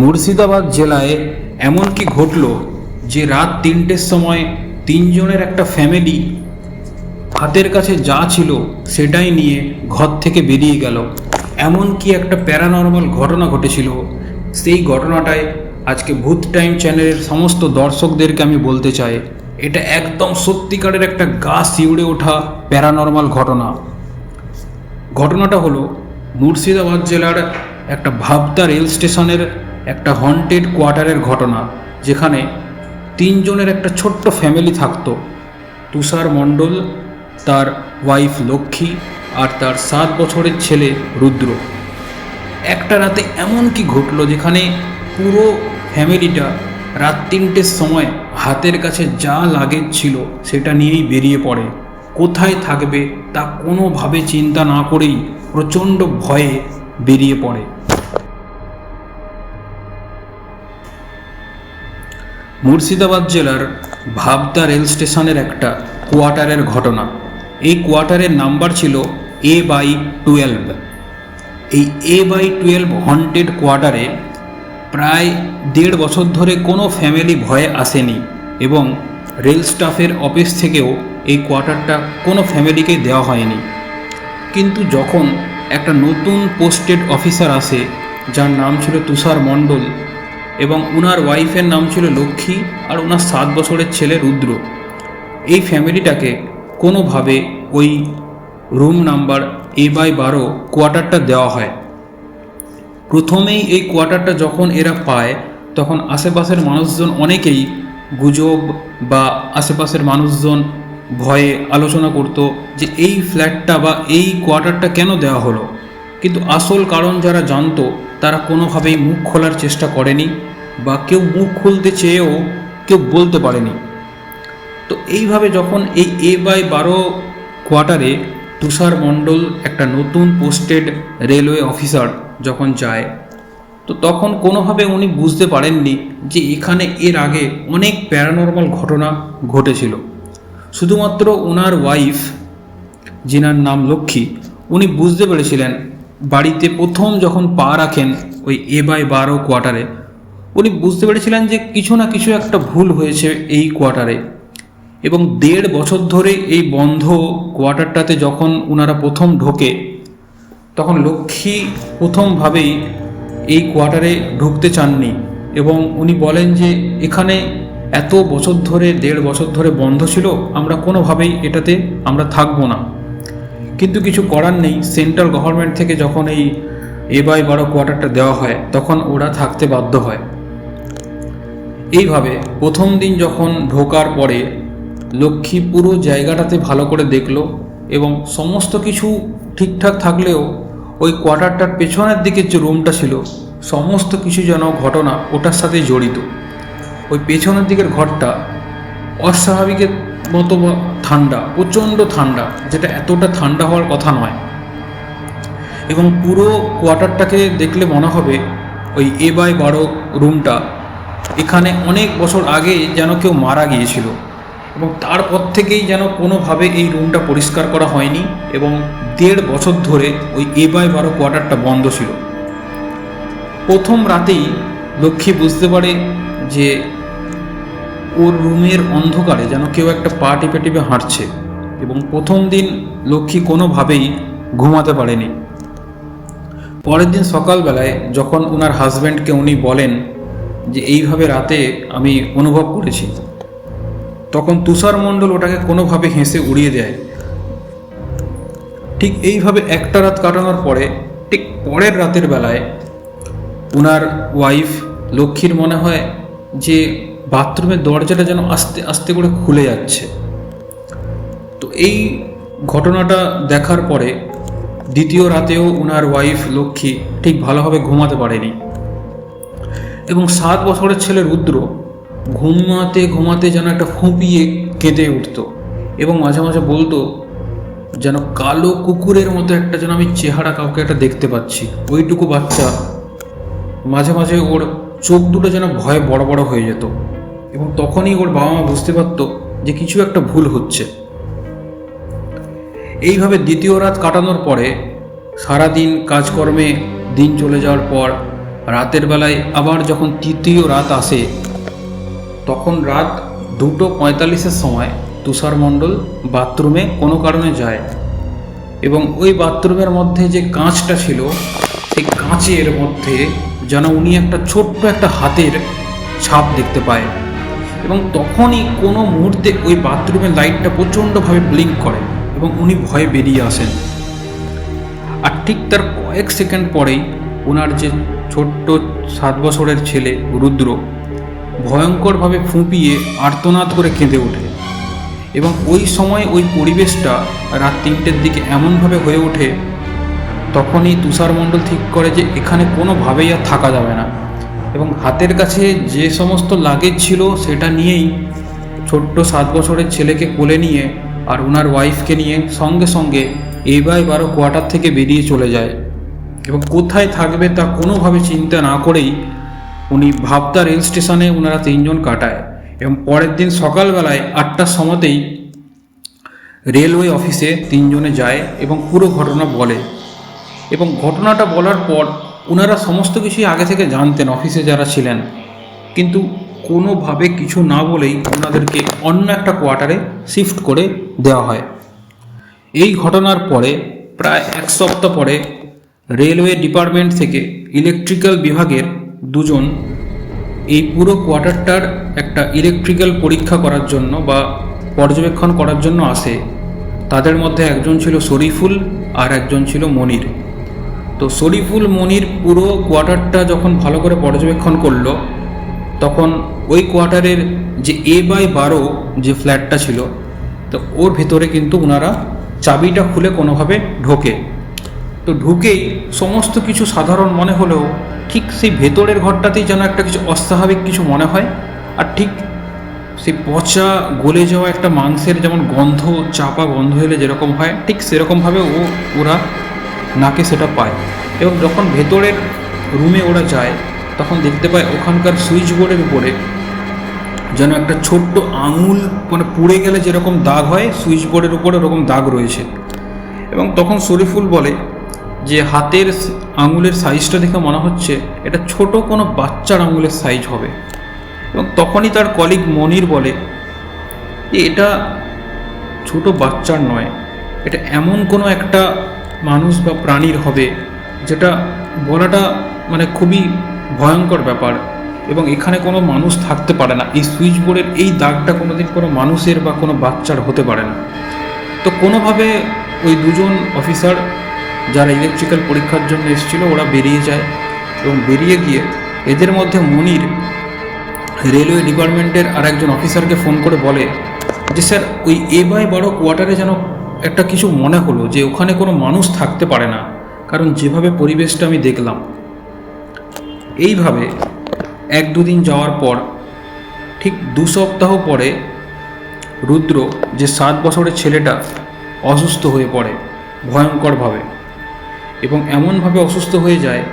মুর্শিদাবাদ জেলায় এমন কি ঘটল যে রাত ৩টের সময় তিনজনের একটা ফ্যামিলি হাতের কাছে যা ছিল সেটাই নিয়ে ঘর থেকে বেরিয়ে গেল। এমন কি একটা প্যারানর্মাল ঘটনা ঘটেছিল, সেই ঘটনাটাই আজকে ভূত টাইম চ্যানেলের সমস্ত দর্শকদেরকে আমি বলতে চাই। এটা একদম সত্যিকারের একটা গা শিউড়ে ওঠা প্যারানর্মাল ঘটনা। ঘটনাটা হলো মুর্শিদাবাদ জেলার একটা ভাবতা রেল স্টেশনের একটা হন্টেড কোয়ার্টারের ঘটনা, যেখানে তিনজনের একটা ছোট্ট ফ্যামিলি থাকতো। তুষার মণ্ডল, তার ওয়াইফ লক্ষ্মী আর তার 7 বছরের ছেলে রুদ্র। একটা রাতে এমন কি ঘটলো যেখানে পুরো ফ্যামিলিটা রাত 3টের সময় হাতের কাছে যা লাগেজ ছিল সেটা নিয়েই বেরিয়ে পড়ে। কোথায় থাকবে তা কোনোভাবে চিন্তা না করেই প্রচণ্ড ভয়ে বেরিয়ে পড়ে। মুর্শিদাবাদ জেলার ভাবতা রেল স্টেশনের একটা কোয়ার্টারের ঘটনা। এই কোয়ার্টারের নাম্বার ছিল A/12। এই A/12 হন্টেড কোয়ার্টারে প্রায় 1.5 বছর ধরে কোনো ফ্যামিলি ভয়ে আসেনি, এবং রেল স্টাফের অফিস থেকেও এই কোয়ার্টারটা কোনো ফ্যামিলিকে দেওয়া হয়নি। কিন্তু যখন একটা নতুন পোস্টেড অফিসার আসে, যার নাম ছিল তুষার মণ্ডল, এবং ওনার ওয়াইফের নাম ছিল লক্ষ্মী আর ওনার 7 বছরের ছেলে রুদ্র, এই ফ্যামিলিটাকে কোনোভাবে ওই রুম নাম্বার A/12 কোয়ার্টারটা দেওয়া হয়। প্রথমেই এই কোয়ার্টারটা যখন এরা পায়, তখন আশেপাশের মানুষজন অনেকেই গুজব বা আশেপাশের মানুষজন ভয়ে আলোচনা করতো যে এই ফ্ল্যাটটা বা এই কোয়ার্টারটা কেন দেওয়া হলো। কিন্তু আসল কারণ যারা জানতো তারা কোনোভাবেই মুখ খোলার চেষ্টা করেনি, বা কেউ মুখ খুলতে চেয়েও কেউ বলতে পারেনি। তো এইভাবে যখন এই A/12 কোয়ার্টারে তুষার মণ্ডল, একটা নতুন পোস্টেড রেলওয়ে অফিসার, যখন যায়, তো তখন কোনোভাবে উনি বুঝতে পারেননি যে এখানে এর আগে অনেক প্যারানর্মাল ঘটনা ঘটেছিল। শুধুমাত্র ওনার ওয়াইফ, যিনার নাম লক্ষ্মী, উনি বুঝতে পেরেছিলেন বাড়িতে প্রথম যখন পা রাখেন ওই A/12 কোয়ার্টারে, উনি বুঝতে পেরেছিলেন যে কিছু না কিছু একটা ভুল হয়েছে এই কোয়ার্টারে। এবং 1.5 বছর ধরে এই বন্ধ কোয়ার্টারটাতে যখন ওনারা প্রথম ঢোকে, তখন লক্ষ্মী প্রথমভাবেই এই কোয়ার্টারে ঢুকতে চাননি, এবং উনি বলেন যে এখানে এত বছর ধরে 1.5 বছর ধরে বন্ধ ছিল, আমরা কোনোভাবেই এটাতে আমরা থাকবো না। কিন্তু কিছু করার নেই, সেন্ট্রাল গভর্নমেন্ট থেকে যখন এই A/12 কোয়ার্টারটা দেওয়া হয়, তখন ওরা থাকতে বাধ্য হয়। এইভাবে প্রথম দিন যখন ঢোকার পরে লক্ষ্মী পুরো জায়গাটাতে ভালো করে দেখলো, এবং সমস্ত কিছু ঠিকঠাক থাকলেও ওই কোয়ার্টারটার পেছনের দিকে যে রুমটা ছিল, সমস্ত কিছু যেন ঘটনা ওটার সাথে জড়িত। ওই পেছনের দিকের ঘরটা অস্বাভাবিকের মতো ঠান্ডা, প্রচণ্ড ঠান্ডা, যেটা এতটা ঠান্ডা হওয়ার কথা নয়। এবং পুরো কোয়ার্টারটাকে দেখলে মনে হবে ওই A/12 রুমটা এখানে অনেক বছর আগে যেন কেউ মারা গিয়েছিল, এবং তারপর থেকেই যেন কোনোভাবে এই রুমটা পরিষ্কার করা হয়নি, এবং 1.5 বছর ধরে ওই A/12 কোয়ার্টারটা বন্ধ ছিল। প্রথম রাতেই লক্ষ্মী বুঝতে পারে যে ওর রুমের অন্ধকারে যেন কেউ একটা পা টিপে টিপে হাঁটছে, এবং প্রথম দিন লক্ষ্মী কোনোভাবেই ঘুমাতে পারেনি। পরের দিন সকালবেলায় যখন ওনার হাজব্যান্ডকে উনি বলেন যে এইভাবে রাতে আমি অনুভব করেছি, তখন তুষার মণ্ডল ওটাকে কোনোভাবে হেসে উড়িয়ে দেয়। ঠিক এইভাবে একটা রাত কাটানোর পরে, ঠিক পরের রাতের বেলায় ওনার ওয়াইফ লক্ষ্মীর মনে হয় যে বাথরুমের দরজাটা যেন আস্তে আস্তে করে খুলে যাচ্ছে। তো এই ঘটনাটা দেখার পরে দ্বিতীয় রাতেও ওনার ওয়াইফ লক্ষ্মী ঠিক ভালোভাবে ঘুমাতে পারেনি, এবং 7 বছরের ছেলে রুদ্র ঘুমাতে ঘুমাতে যেন একটা ফুঁপিয়ে কেঁদে উঠত, এবং মাঝে মাঝে বলতো যেন কালো কুকুরের মতো একটা যেন আমি চেহারা কাউকে একটা দেখতে পাচ্ছি। ওইটুকু বাচ্চা, মাঝে মাঝে ওর চোখ দুটো যেন ভয়ে বড় বড় হয়ে যেত, এবং তখনই ওর বাবা মা বুঝতে পারতো যে কিছু একটা ভুল হচ্ছে। এইভাবে দ্বিতীয় রাত কাটানোর পরে সারাদিন কাজকর্মে দিন চলে যাওয়ার পর রাতের বেলায় আবার যখন তৃতীয় রাত আসে, তখন রাত 2:45-এর সময় তুষার মণ্ডল বাথরুমে কোনো কারণে যায় এবং ওই বাথরুমের মধ্যে যে কাঁচটা ছিল সেই কাঁচের মধ্যে যেন উনি একটা ছোট্ট একটা হাতের ছাপ দেখতে পায় এবং তখনই কোনো মুহূর্তে ওই বাথরুমের লাইটটা প্রচণ্ডভাবে ব্লিঙ্ক করে এবং উনি ভয়ে বেরিয়ে আসেন। আর ঠিক তার কয়েক সেকেন্ড পরেই ওনার যে ছোট্ট 7 বছরের ছেলে রুদ্র ভয়ঙ্করভাবে ফুঁপিয়ে আর্তনাদ করে কেঁদে ওঠে এবং ওই সময় ওই পরিবেশটা রাত 3টের দিকে এমনভাবে হয়ে ওঠে, তখনই তুষার মণ্ডল ঠিক করে যে এখানে কোনোভাবেই আর থাকা যাবে না এবং হাতের কাছে যে সমস্ত লাগেজ ছিল সেটা নিয়েই ছোট্ট 7 বছরের ছেলেকে কোলে নিয়ে আর ওনার ওয়াইফকে নিয়ে সঙ্গে সঙ্গে A/12 কোয়ার্টার থেকে বেরিয়ে চলে যায় এবং কোথায় থাকবে তা কোনোভাবে চিন্তা না করেই উনি ভাবদা রেল স্টেশনে ওনারা 3 জন কাটায় এবং পরের দিন সকালবেলায় 8টার সময়তেই রেলওয়ে অফিসে 3 জনে যায় এবং পুরো ঘটনা বলে এবং ঘটনাটা বলার পর ওনারা সমস্ত কিছুই আগে থেকে জানতেন অফিসে যারা ছিলেন, কিন্তু কোনোভাবে কিছু না বলেই ওনাদেরকে অন্য একটা কোয়ার্টারে শিফট করে দেওয়া হয়। এই ঘটনার পরে প্রায় 1 সপ্তাহ পরে রেলওয়ে ডিপার্টমেন্ট থেকে ইলেকট্রিক্যাল বিভাগের 2 জন এই পুরো কোয়ার্টারটার একটা ইলেকট্রিক্যাল পরীক্ষা করার জন্য বা পর্যবেক্ষণ করার জন্য আসে। তাদের মধ্যে একজন ছিল শরীফুল আর একজন ছিল মনির। তো শরীফুল মনির পুরো কোয়ার্টারটা যখন ভালো করে পর্যবেক্ষণ করলো, তখন ওই কোয়ার্টারের যে A/12 যে ফ্ল্যাটটা ছিল, তো ওর ভেতরে কিন্তু ওনারা চাবিটা খুলে কোনোভাবে ঢোকে। তো ঢুকেই সমস্ত কিছু সাধারণ মনে হলেও ঠিক সেই ভেতরের ঘরটাতেই যেন একটা কিছু অস্বাভাবিক কিছু মনে হয়। আর ঠিক সেই পচা গলে যাওয়া একটা মাংসের যেমন গন্ধ, চাপা গন্ধ এলে যেরকম হয়, ঠিক সেরকমভাবে ওরা নাকে সেটা পায়। এবং যখন ভেতরের রুমে ওরা যায় তখন দেখতে পায় ওখানকার সুইচ বোর্ডের উপরে যেন একটা ছোট্ট আঙুল, মানে পুড়ে গেলে যেরকম দাগ হয় সুইচ বোর্ডের উপরে ওরকম দাগ রয়েছে। এবং তখন শরীফুল বলে যে হাতের আঙুলের সাইজটা দেখে মনে হচ্ছে এটা ছোট কোনো বাচ্চার আঙুলের সাইজ হবে। এবং তখনই তার কলিগ মনির বলে যে এটা ছোট বাচ্চার নয়, এটা এমন কোনো একটা মানুষ বা প্রাণীর হবে যেটা বলাটা মানে খুবই ভয়ঙ্কর ব্যাপার এবং এখানে কোনো মানুষ থাকতে পারে না। এই সুইচ বোর্ডের এই দাগটা কোনোদিন কোনো মানুষের বা কোনো বাচ্চার হতে পারে না। তো কোনোভাবে ওই 2 জন অফিসার যারা ইলেকট্রিক্যাল পরীক্ষার জন্য এসেছিল ওরা বেরিয়ে যায় এবং বেরিয়ে গিয়ে এদের মধ্যে মনির রেলওয়ে ডিপার্টমেন্টের আর একজন অফিসারকে ফোন করে বলে যে স্যার ওই A/12 কোয়ার্টারে যেন একটা কিছু মনে হলো যে ওখানে কোনো মানুষ থাকতে পারে না, কারণ যেভাবে পরিবেশটা আমি দেখলাম। এইভাবে 1-2 দিন যাওয়ার পর ঠিক 2 সপ্তাহ পরে রুদ্র যে 7 বছরের ছেলেটা অসুস্থ হয়ে পড়ে ভয়ঙ্করভাবে এবং এমনভাবে অসুস্থ হয়ে যায়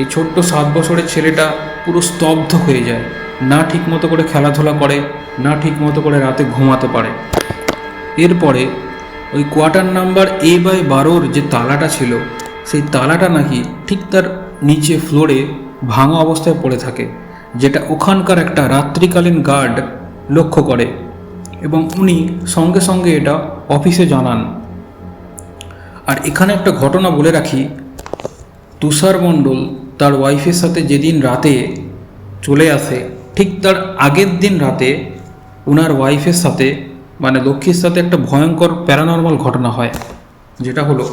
এই ছোট্ট 7 বছরের ছেলেটা পুরো স্তব্ধ হয়ে যায়, না ঠিকমতো করে খেলাধুলা করে, না ঠিকমতো করে রাতে ঘুমাতে পারে। এরপরে ওই কোয়ার্টার নাম্বার A/12 যে তালাটা ছিল সেই তালাটা নাকি ঠিক তার নিচে ফ্লোরে ভাঙা অবস্থায় পড়ে থাকে, যেটা ওখানকার একটা রাত্রিকালীন গার্ড লক্ষ্য করে এবং উনি সঙ্গে সঙ্গে এটা অফিসে জানান। আর এখানে একটা ঘটনা বলে রাখি, তুষার মণ্ডল তার ওয়াইফের সাথে যেদিন রাতে চলে আসে ঠিক তার আগের দিন রাতে ওনার ওয়াইফের সাথে মানে লক্ষ্মীর সাথে একটা ভয়ঙ্কর প্যারানর্মাল ঘটনা হয়। যেটা হলো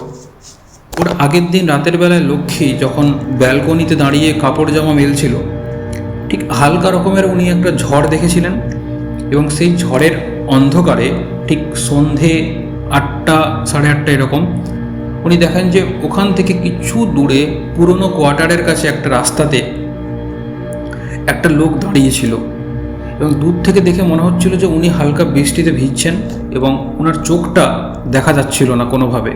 ওর আগের দিন রাতের বেলায় লক্ষ্মী যখন ব্যালকনিতে দাঁড়িয়ে কাপড় জামা মেলছিল, ঠিক হালকা রকমের উনি একটা ঝড় দেখেছিলেন এবং সেই ঝড়ের অন্ধকারে ঠিক সন্ধে 8টা 8:30 এরকম উনি দেখেন যে ওখান থেকে কিছু দূরে পুরনো কোয়ার্টারের কাছে একটা রাস্তাতে একটা লোক দাঁড়িয়েছিল এবং দূর থেকে দেখে মনে হচ্ছিল যে উনি হালকা বৃষ্টিতে ভিজছেন এবং ওনার চোখটা দেখা যাচ্ছিল না কোনোভাবে।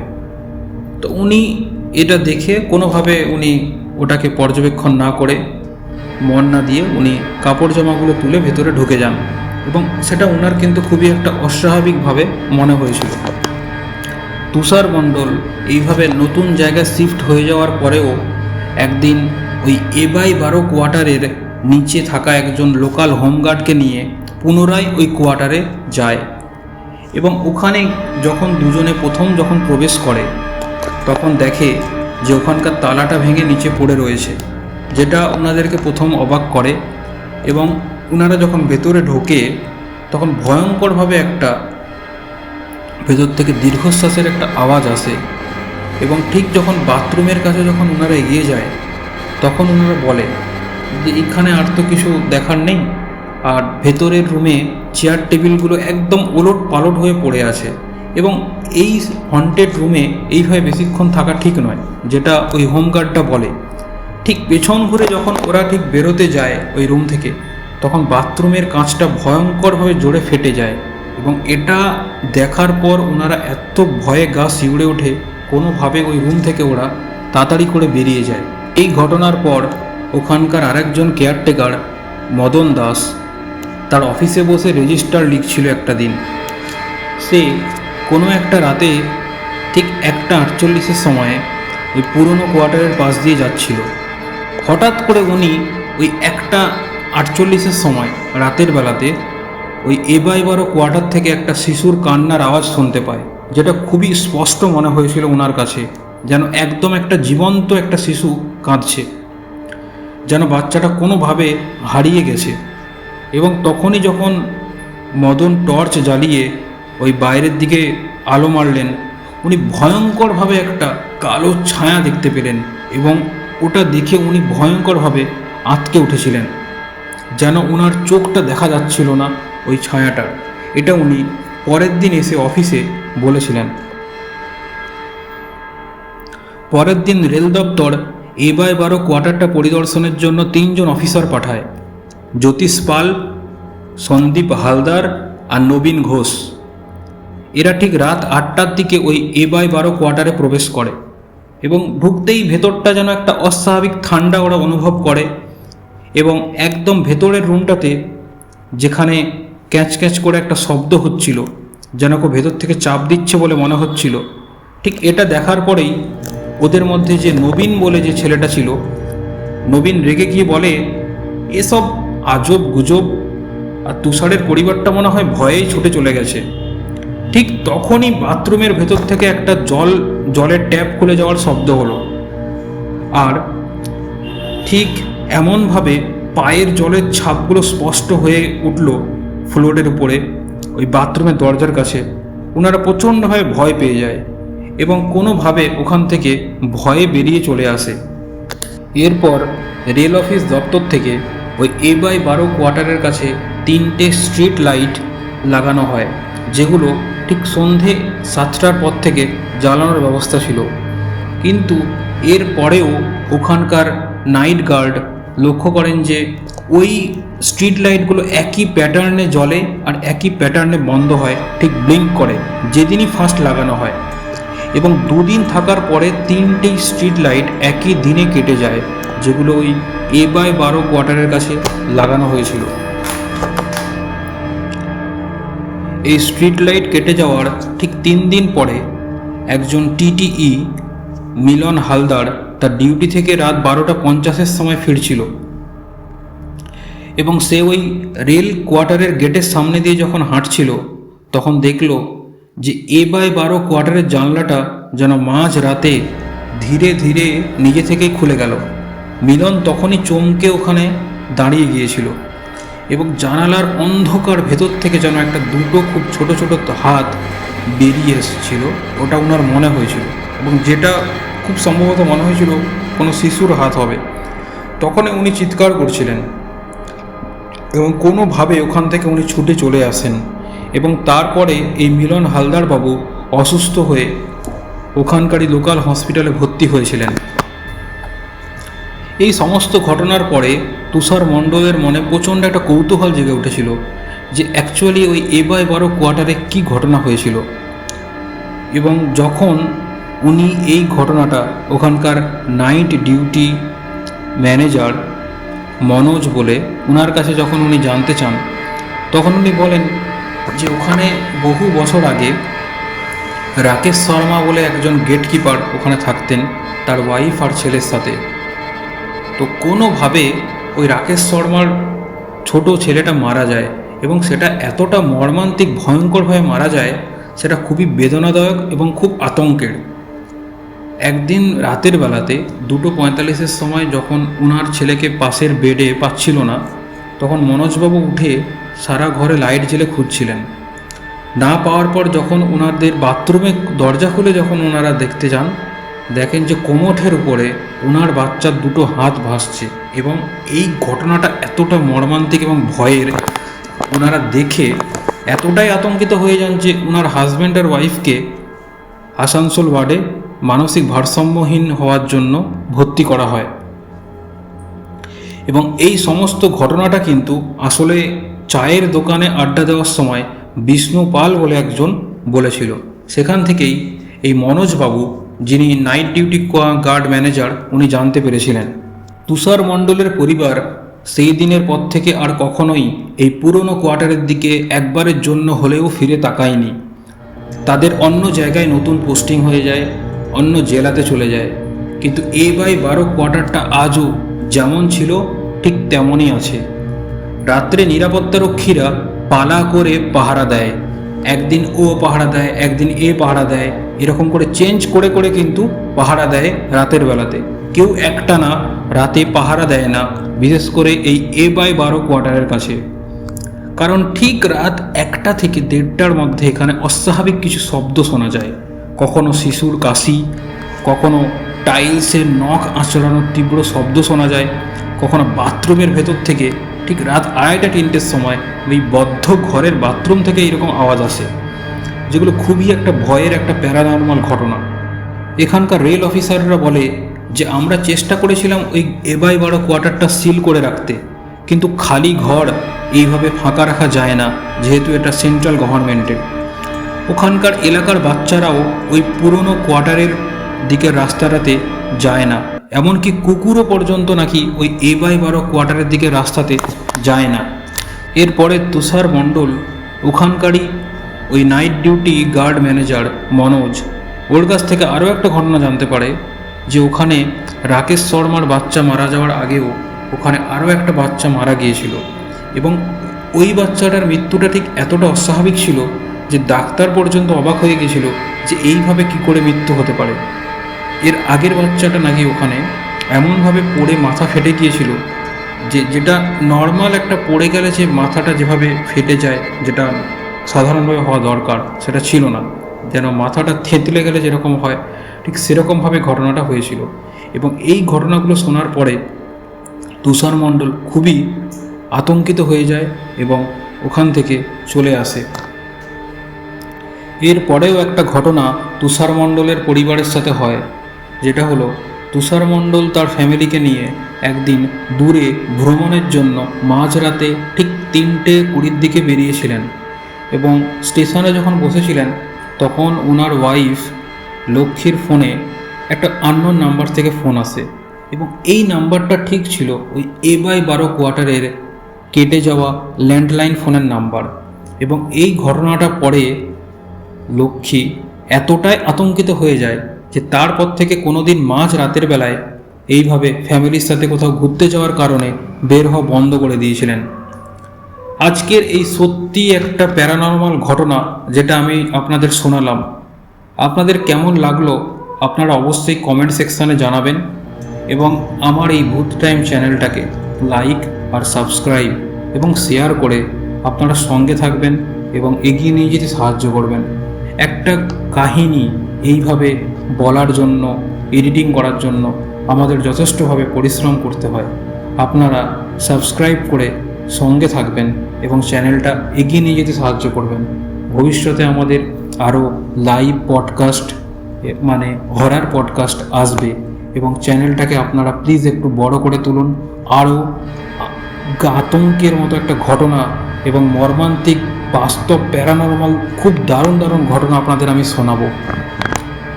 তো উনি এটা দেখে কোনোভাবে উনি ওটাকে পর্যবেক্ষণ না করে মন না দিয়ে উনি কাপড় জামাগুলো তুলে ভেতরে ঢুকে যান এবং সেটা ওনার কিন্তু খুবই একটা অস্বাভাবিকভাবে মনে হয়েছিল। তুষার মণ্ডল এইভাবে নতুন জায়গায় শিফট হয়ে যাওয়ার পরেও একদিন ওই A/12 কোয়ার্টারের নিচে থাকা একজন লোকাল হোমগার্ডকে নিয়ে পুনরায় ওই কোয়ার্টারে যায় এবং ওখানে যখন দুজনে যখন প্রবেশ করে তখন দেখে যে ওখানকার তালাটা ভেঙে নিচে পড়ে রয়েছে, যেটা ওনাদেরকে প্রথম অবাক করে। এবং ওনারা যখন ভেতরে ঢোকে তখন ভয়ঙ্করভাবে একটা ভেতর থেকে দীর্ঘশ্বাসের একটা আওয়াজ আসে এবং ঠিক যখন বাথরুমের কাছে যখন ওনারা এগিয়ে যায় তখন ওনারা বলে যে এখানে আর তো কিছু দেখার নেই, আর ভেতরের রুমে চেয়ার টেবিলগুলো একদম ওলট পালট হয়ে পড়ে আছে এবং এই হন্টেড রুমে এইভাবে বেশিক্ষণ থাকা ঠিক নয়, যেটা ওই হোমগার্ডটা বলে। ঠিক পেছন ঘুরে যখন ওরা ঠিক বেরোতে যায় ওই রুম থেকে তখন বাথরুমের কাঁচটা ভয়ঙ্করভাবে জোরে ফেটে যায় এবং এটা দেখার পর ওনারা এত ভয়ে গা শিউড়ে ওঠে, কোনোভাবে ওই রুম থেকে ওরা তাড়াতাড়ি করে বেরিয়ে যায়। এই ঘটনার পর ওখানকার আরেকজন কেয়ারটেকার মদন দাস তার অফিসে বসে রেজিস্টার লিখছিল একটা দিন। সে কোনো একটা রাতে ঠিক 1:48 সময়ে ওই পুরনো কোয়ার্টারের পাশ দিয়ে যাচ্ছিল। হঠাৎ করে উনি ওই 1:48 সময় রাতের বেলাতে ওই A/12 কোয়ার্টার থেকে একটা শিশুর কান্নার আওয়াজ শুনতে পায়, যেটা খুবই স্পষ্ট মনে হয়েছিল ওনার কাছে, যেন একদম একটা জীবন্ত একটা শিশু কাঁদছে, যেন বাচ্চাটা কোনোভাবে হারিয়ে গেছে। এবং তখনই যখন মদন টর্চ জ্বালিয়ে ওই বাইরের দিকে আলো মারলেন, উনি ভয়ঙ্করভাবে একটা কালো ছায়া দেখতে পেলেন এবং ওটা দেখে উনি ভয়ঙ্করভাবে আঁতকে উঠেছিলেন, যেন ওনার চোখটা দেখা যাচ্ছিল না ওই ছায়াটার। এটা উনি পরের দিন এসে অফিসে বলেছিলেন। পরের দিন রেল দপ্তর A/12 কোয়ার্টারটা পরিদর্শনের জন্য 3 জন অফিসার পাঠায়, জ্যোতিষ পাল, সন্দীপ হালদার আর নবীন ঘোষ। এরা ঠিক রাত 8টার দিকে ওই A/12 কোয়ার্টারে প্রবেশ করে এবং ঢুকতেই ভেতরটা যেন একটা অস্বাভাবিক ঠান্ডা ওরা অনুভব করে এবং একদম ভেতরের রুমটাতে যেখানে ক্যাঁচ ক্যাঁচ করে একটা শব্দ হচ্ছিল, যেন কেউ ভেতর থেকে চাপ দিচ্ছে বলে মনে হচ্ছিল, ঠিক এটা দেখার পরেই ওদের মধ্যে যে নবীন বলে যে ছেলেটা ছিল, নবীন রেগে গিয়ে বলে এসব আজব গুজব, আর তুষারের পরিবারটা মনে হয় ভয়েই ছুটে চলে গেছে। ঠিক তখনই বাথরুমের ভেতর থেকে একটা জলের ট্যাপ খুলে যাওয়ার শব্দ হলো, আর ঠিক এমনভাবে পায়ের জলের ছাপগুলো স্পষ্ট হয়ে উঠল ফ্লোরের উপরে ওই বাথরুমের দরজার কাছে। ওনারা প্রচণ্ডভাবে ভয় পেয়ে যায় এবং কোনোভাবে ওখান থেকে ভয়ে বেরিয়ে চলে আসে। এরপর রেল অফিস দপ্তর থেকে ওই A/12 কোয়ার্টারের কাছে 3টে স্ট্রিট লাইট লাগানো হয়, যেগুলো ঠিক সন্ধে 7টার পর থেকে জ্বালানোর ব্যবস্থা ছিল। কিন্তু এর পরেও ওখানকার নাইট গার্ড লক্ষ্য করেন যে ওই স্ট্রিট লাইটগুলো একই প্যাটার্নে জ্বলে আর একই প্যাটার্নে বন্ধ হয়, ঠিক ব্লিঙ্ক করে, যেদিনই ফার্স্ট লাগানো হয়। এবং 2 দিন থাকার পরে 3টেই স্ট্রিট লাইট একই দিনে কেটে যায়, যেগুলো ওই A/12 কোয়ার্টারের কাছে লাগানো হয়েছিল। এই স্ট্রিট লাইট কেটে যাওয়ার ঠিক 3 দিন পরে একজন TTE মিলন হালদার তার ডিউটি থেকে রাত 12:50 সময় ফিরছিল এবং সে ওই রেল কোয়ার্টারের গেটের সামনে দিয়ে যখন হাঁটছিল তখন দেখল যে A/12 কোয়ার্টারের জানলাটা যেন মাঝ রাতে ধীরে ধীরে নিজে থেকেই খুলে গেল। মিলন তখনই চমকে ওখানে দাঁড়িয়ে গিয়েছিল এবং জানালার অন্ধকার ভেতর থেকে যেন একটা দুটো খুব ছোট ছোট হাত বেরিয়ে এসেছিল, ওটা ওনার মনে হয়েছিল এবং যেটা খুব সম্ভবত মনে হয়েছিল কোনো শিশুর হাত হবে। তখনই উনি চিৎকার করছিলেন এবং কোনোভাবে ওখান থেকে উনি ছুটে চলে আসেন এবং তারপরে এই মিলন হালদার বাবু অসুস্থ হয়ে ওখানকারই লোকাল হসপিটালে ভর্তি হয়েছিলেন। এই সমস্ত ঘটনার পরে তুষার মণ্ডলের মনে প্রচণ্ড একটা কৌতূহল জেগে উঠেছিল যে অ্যাকচুয়ালি ওই A/12 কোয়ার্টারে কী ঘটনা হয়েছিল। এবং যখন উনি এই ঘটনাটা ওখানকার নাইট ডিউটি ম্যানেজার মনোজ বলে ওনার কাছে যখন উনি জানতে চান, তখন উনি বলেন যে ওখানে বহু বছর আগে রাকেশ শর্মা বলে একজন গেটকিপার ওখানে থাকতেন তার ওয়াইফ আর ছেলের সাথে। তো তো কোনোভাবে ওই রাকেশ শর্মার ছোট ছেলেটা মারা যায়, এবং সেটা এতটা মর্মান্তিক ভয়ঙ্করভাবে মারা যায়, সেটা খুবই বেদনাদায়ক এবং খুব আতঙ্কের। একদিন রাতের বেলাতে 2:45 সময় যখন ওনার ছেলেকে পাশের বেডে পাচ্ছিল না, তখন মনোজবাবু উঠে সারা ঘরে লাইট জ্বেলে খুঁজছিলেন। না পাওয়ার পর যখন ওনাদের বাথরুমে দরজা খুলে যখন ওনারা দেখতে যান, দেখেন যে কোমঠের উপরে ওনার বাচ্চার দুটো হাত ভাসছে। এবং এই ঘটনাটা এতটা মর্মান্তিক এবং ভয়ের, ওনারা দেখে এতটাই আতঙ্কিত হয়ে যান যে ওনার হাজব্যান্ড আর ওয়াইফকে আসানসোল ওয়ার্ডে মানসিক ভারসাম্যহীন হওয়ার জন্য ভর্তি করা হয়। এবং এই সমস্ত ঘটনাটা কিন্তু আসলে চায়ের দোকানে আড্ডা দেওয়ার সময় বিষ্ণু পাল বলে একজন বলেছিল। সেখান থেকেই এই মনোজবাবু, যিনি নাইট ডিউটি গার্ড ম্যানেজার, উনি জানতে পেরেছিলেন। তুষার মণ্ডলের পরিবার সেই দিনের পর থেকে আর কখনোই এই পুরনো কোয়ার্টারের দিকে একবারের জন্য হলেও ফিরে তাকায়নি। তাদের অন্য জায়গায় নতুন পোস্টিং হয়ে যায়, অন্য জেলাতে চলে যায়, কিন্তু A/12 কোয়ার্টারটা আজও যেমন ছিল ঠিক তেমনই আছে। রাত্রে নিরাপত্তারক্ষীরা পালা করে পাহারা দেয়, একদিন ও পাহারা দেয়, একদিন এ পাহারা দেয়, এরকম করে চেঞ্জ করে করে কিন্তু পাহারা দেয় রাতের বেলাতে। কেউ একটানা রাতে পাহারা দেয় না, বিশেষ করে এই A/12 কোয়ার্টারের কাছে। কারণ ঠিক রাত 1টা থেকে 1:30টার মধ্যে এখানে অস্বাভাবিক কিছু শব্দ শোনা যায়। কখনো শিশুর কাশি, কখনো টাইলসের নখ আঁচড়ানোর তীব্র শব্দ শোনা যায়, কখনো বাথরুমের ভেতর থেকে ঠিক রাত 2:30-3টের সময় ওই বদ্ধ ঘরের বাথরুম থেকে এরকম আওয়াজ আসে, যেগুলো খুবই একটা ভয়ের একটা প্যারানর্মাল ঘটনা। এখানকার রেল অফিসাররা বলে যে আমরা চেষ্টা করেছিলাম ওই A/12 কোয়ার্টারটা সিল করে রাখতে, কিন্তু খালি ঘর এইভাবে ফাঁকা রাখা যায় না, যেহেতু এটা সেন্ট্রাল গভর্নমেন্টের। ওখানকার এলাকার বাচ্চারাও ওই পুরনো কোয়ার্টারের দিকের রাস্তাটাতে যায় না, এমনকি কুকুরও পর্যন্ত নাকি ওই A/12 কোয়ার্টারের দিকে রাস্তাতে যায় না। এরপরে তুষার মণ্ডল, ওখানকারই ওই night duty guard manager Manoj, ওর কাছ থেকে আরও একটা ঘটনা জানতে পারে যে ওখানে রাকেশ শর্মার বাচ্চা মারা যাওয়ার আগেও ওখানে আরও একটা বাচ্চা মারা গিয়েছিল, এবং ওই বাচ্চাটার মৃত্যুটা ঠিক এতটা অস্বাভাবিক ছিল যে ডাক্তার পর্যন্ত অবাক হয়ে গেছিল যে এইভাবে কি করে মৃত্যু হতে পারে। এর আগের বাচ্চাটা নাকি ওখানে এমনভাবে পড়ে মাথা ফেটে গিয়েছিল যেটা নর্মাল একটা পড়ে গেলে যে মাথাটা যেভাবে ফেটে যায়, যেটা সাধারণভাবে হওয়া দরকার, সেটা ছিল না। যেন মাথাটা থেতলে গেলে যেরকম হয়, ঠিক সেরকমভাবে ঘটনাটা হয়েছিল। এবং এই ঘটনাগুলো শোনার পরে তুষার মণ্ডল খুবই আতঙ্কিত হয়ে যায় এবং ওখান থেকে চলে আসে। এরপরেও একটা ঘটনা তুষার মণ্ডলের পরিবারের সাথে হয়, যেটা হলো তুষার মণ্ডল তার ফ্যামিলিকে নিয়ে একদিন দূরে ভ্রমণের জন্য মাঝরাতে ঠিক 3:20 দিকে বেরিয়েছিলেন। এবং স্টেশনে যখন বসেছিলেন তখন ওনার ওয়াইফ লক্ষ্মীর ফোনে একটা আননোন নাম্বার থেকে ফোন আসে, এবং এই নাম্বারটা ঠিক ছিল ওই A/12 কোয়ার্টারের কেটে যাওয়া ল্যান্ডলাইন ফোনের নাম্বার। এবং এই ঘটনাটা পরে লক্ষ্মী এতটাই আতঙ্কিত হয়ে যায় যে তারপর থেকে কোনোদিন মাঝ রাতের বেলায় এইভাবে ফ্যামিলির সাথে কোথাও ঘুরতে যাওয়ার কারণে বের হওয়া বন্ধ করে দিয়েছিলেন। আজকের এই সত্যি একটা প্যারানর্মাল ঘটনা যেটা আমি আপনাদের শোনালাম, আপনাদের কেমন লাগলো আপনারা অবশ্যই কমেন্ট সেকশানে জানাবেন, এবং আমার এই ভূত টাইম চ্যানেলটাকে লাইক আর সাবস্ক্রাইব এবং শেয়ার করে আপনারা সঙ্গে থাকবেন এবং এগিয়ে নিয়ে যেতে সাহায্য করবেন। একটা কাহিনী এইভাবে বলার জন্য, এডিটিং করার জন্য আমাদের যথেষ্টভাবে পরিশ্রম করতে হয়। আপনারা সাবস্ক্রাইব করে সঙ্গে থাকবেন এবং চ্যানেলটা এগিয়ে নিয়ে যেতে সাহায্য করবেন। ভবিষ্যতে আমাদের আরও লাইভ পডকাস্ট, মানে হরার পডকাস্ট আসবে, এবং চ্যানেলটাকে আপনারা প্লিজ একটু বড় করে তুলুন। আরও আতঙ্কের মতো একটা ঘটনা এবং মর্মান্তিক বাস্তব প্যারানর্মাল খুব দারুণ দারুণ ঘটনা আপনাদের আমি শোনাবো।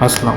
আসলাম।